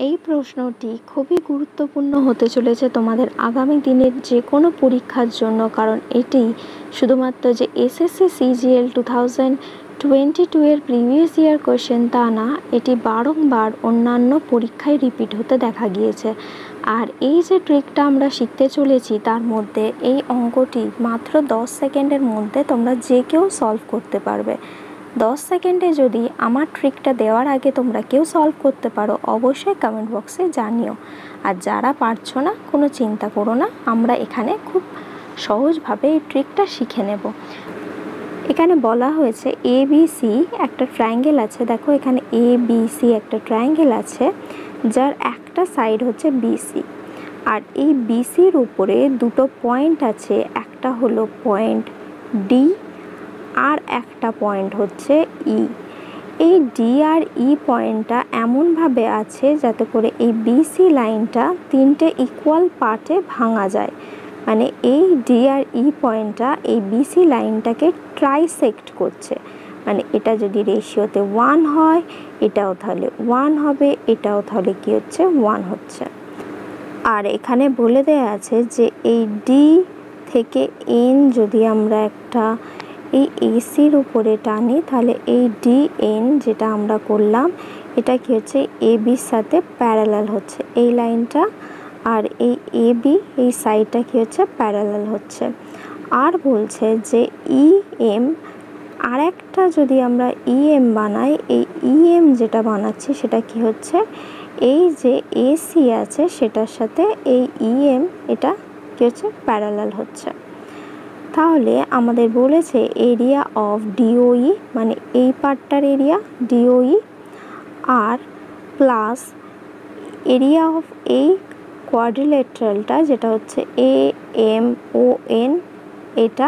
এই প্রশ্নটি খুবই গুরুত্বপূর্ণ হতে চলেছে তোমাদের আগামী দিনের যে কোনো পরীক্ষার জন্য, কারণ এটি শুধুমাত্র যে এসএসসি সিজিএল 2022 এর প্রিভিয়াস ইয়ার কোয়েশ্চেন তা না, এটি বারংবার অন্যান্য পরীক্ষায় রিপিট হতে দেখা গিয়েছে। আর এই যে ট্রিকটা আমরা শিখতে চলেছি তার মধ্যে এই অঙ্কটি মাত্র 10 সেকেন্ডের মধ্যে তোমরা যে কেউ সলভ করতে পারবে। 10 সেকেন্ডে যদি আমার ট্রিকটা দেওয়ার আগে তোমরা কেউ সলভ করতে পারো, অবশ্যই কমেন্ট বক্সে জানিও। আর যারা পারছো না, কোনো চিন্তা করো না, আমরা এখানে খুব সহজভাবে এই ট্রিকটা শিখে নেব। এখানে বলা হয়েছে ABC একটা ট্রায়াঙ্গেল আছে। দেখো এখানে ABC একটা ট্রায়াঙ্গেল আছে, যার একটা সাইড হচ্ছে BC। আর এই BCর উপরে দুটো পয়েন্ট আছে, একটা হলো পয়েন্ট D আর একটা পয়েন্ট হচ্ছে E। এই D আর E পয়েন্টটা এমনভাবে আছে যাতে করে এই BC লাইনটা তিনটে ইকুয়াল পার্টে ভাঙা যায়। মানে এই D আর E পয়েন্টটা এই BC লাইনটাকে ট্রাইসেক্ট করছে। মানে এটা যদি রেশিওতে 1 হয়, এটাও তাহলে 1 হবে, এটাও তাহলে কি হচ্ছে 1 হচ্ছে। আর এখানে বলে দেয়া আছে যে এই D থেকে N যদি আমরা একটা এই ACর উপরে টানি, তাহলে এই DN যেটা আমরা করলাম এটা কি হচ্ছে ABর সাথে প্যারালাল হচ্ছে এই লাইনটা, আর এই AB এই সাইডটা কি হচ্ছে প্যারালাল হচ্ছে। আর বলছে যে EM আর একটা যদি আমরা EM বানাই, এই EM যেটা বানাচ্ছি সেটা কি হচ্ছে এই যে AC আছে সেটার সাথে এই EM এটা কি হচ্ছে প্যারালাল হচ্ছে। তাহলে আমাদের বলেছে এরিয়া অফ DOE, মানে এই পার্টটার এরিয়া DOE, আর প্লাস এরিয়া অফ এই কোয়াড্রিল্যাটারালটা যেটা হচ্ছে AMON, এটা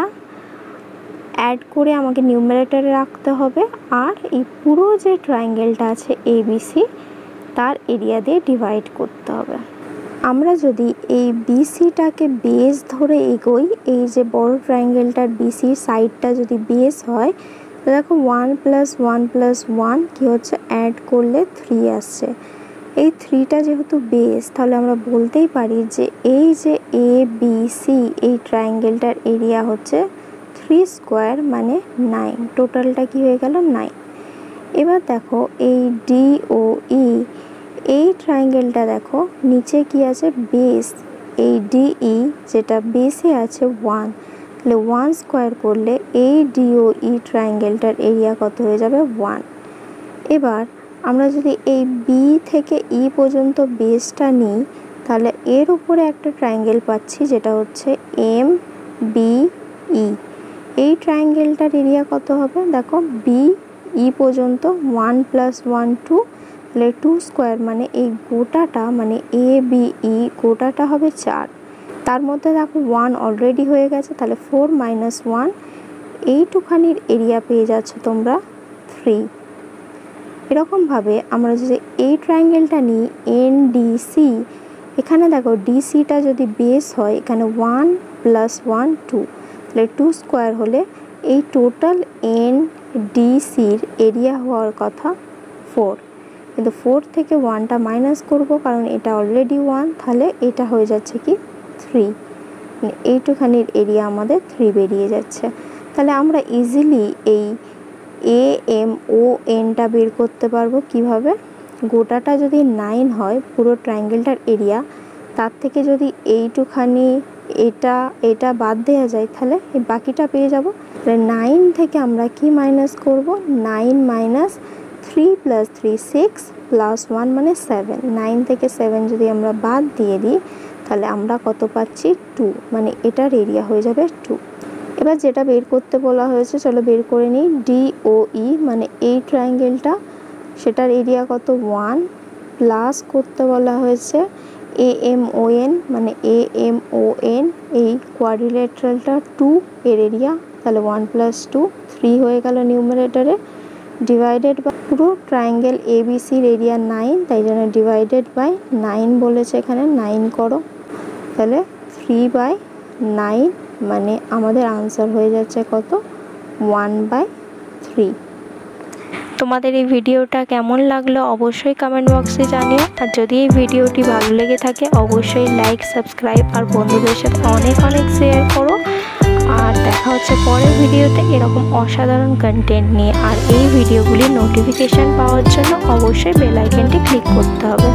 অ্যাড করে আমাকে নিউমারেটরে রাখতে হবে। আর এই পুরো যে ট্রায়াঙ্গেলটা আছে ABC তার এরিয়া দিয়ে ডিভাইড করতে হবে। আমরা যদি এই BCটাকে বেস ধরে এগোই, এই যে বড় ট্রায়াঙ্গেলটার BCর সাইডটা যদি বেস হয়, তো দেখো 1 + 1 + 1 কি হচ্ছে অ্যাড করলে 3 আসছে। এই 3টা যেহেতু বেস, তাহলে আমরা বলতেই পারি যে এই যে ABC এই ট্রায়াঙ্গেলটার এরিয়া হচ্ছে 3 স্কোয়ার মানে 9। টোটালটা কি হয়ে গেল 9। এবার দেখো এই DOE এই ট্রায়াঙ্গেলটা দেখো নিচে কি আছে বেস, এই DE যেটা বেসে আছে 1, তাহলে 1 স্কোয়ার করলে এই DOE ট্রায়াঙ্গেলটার এরিয়া কত হয়ে যাবে 1। এবার আমরা যদি এই B থেকে E পর্যন্ত বেসটা নিই, তাহলে এর উপরে একটা ট্রায়াঙ্গেল পাচ্ছি যেটা হচ্ছে MBE। এই ট্রায়াঙ্গেলটার এরিয়া কত হবে দেখো BE পর্যন্ত 1 + 1 2, তাহলে 2 স্কোয়ার মানে এই গোটাটা মানে ABE গোটাটা হবে 4। তার মধ্যে দেখো 1 অলরেডি হয়ে গেছে, তাহলে 4 - 1 এইটুখানির এরিয়া পেয়ে যাচ্ছ তোমরা 3। এরকমভাবে আমরা যদি এই ট্রায়াঙ্গেলটা নিই NDC, এখানে দেখো DCটা যদি বেস হয় এখানে 1 + 1 2, তাহলে 2 স্কোয়ার হলে এই টোটাল NDCর এরিয়া হওয়ার কথা 4। কিন্তু 4 থেকে 1টা মাইনাস করবো কারণ এটা অলরেডি 1, তাহলে এটা হয়ে যাচ্ছে কি 3। এইটুখানির এরিয়া আমাদের 3 বেরিয়ে যাচ্ছে। তাহলে আমরা ইজিলি এই AMONটা বের করতে পারবো কিভাবে। গোটাটা যদি 9 হয় পুরো ট্রায়াঙ্গেলটার এরিয়া, তার থেকে যদি এইটুখানি এটা বাদ দেওয়া যায় তাহলে এই বাকিটা পেয়ে যাব। তাহলে 9 থেকে আমরা কি মাইনাস করব, 9 - 3 + 3 6 + 1 মানে 7। 9 থেকে 7 যদি আমরা বাদ দিয়ে দিই তাহলে আমরা কত পাচ্ছি 2, মানে এটার এরিয়া হয়ে যাবে 2। এবার যেটা বের করতে বলা হয়েছে চলো বের করে নিই। DOE মানে এই ট্রায়াঙ্গেলটা, সেটার এরিয়া কত 1, প্লাস করতে বলা হয়েছে AMON মানে AMON এই কোয়াড্রিল্যাটারালটা 2 এর এরিয়া, তাহলে 1 + 2 3 হয়ে গেল নিউমারেটরে, ডিভাইডেড বাই পুরো ট্রায়াঙ্গেল ABCর এরিয়া 9, তাই জন্য ডিভাইডেড বাই 9 বলেছে এখানে 9 করো, তাহলে 3/9 মানে আমাদের আনসার হয়ে যাচ্ছে কত 1/3। তোমাদের এই ভিডিওটা কেমন লাগলো অবশ্যই কমেন্ট বক্সে জানিও। আর যদি এই ভিডিওটি ভালো লেগে থাকে অবশ্যই লাইক, সাবস্ক্রাইব আর বন্ধুদের সাথে অনেক অনেক শেয়ার করো। আর দেখা হচ্ছে পরের ভিডিওতে এরকম অসাধারণ কন্টেন্ট নিয়ে। আর এই ভিডিওগুলির নোটিফিকেশান পাওয়ার জন্য অবশ্যই বেল আইকনটি ক্লিক করতে হবে।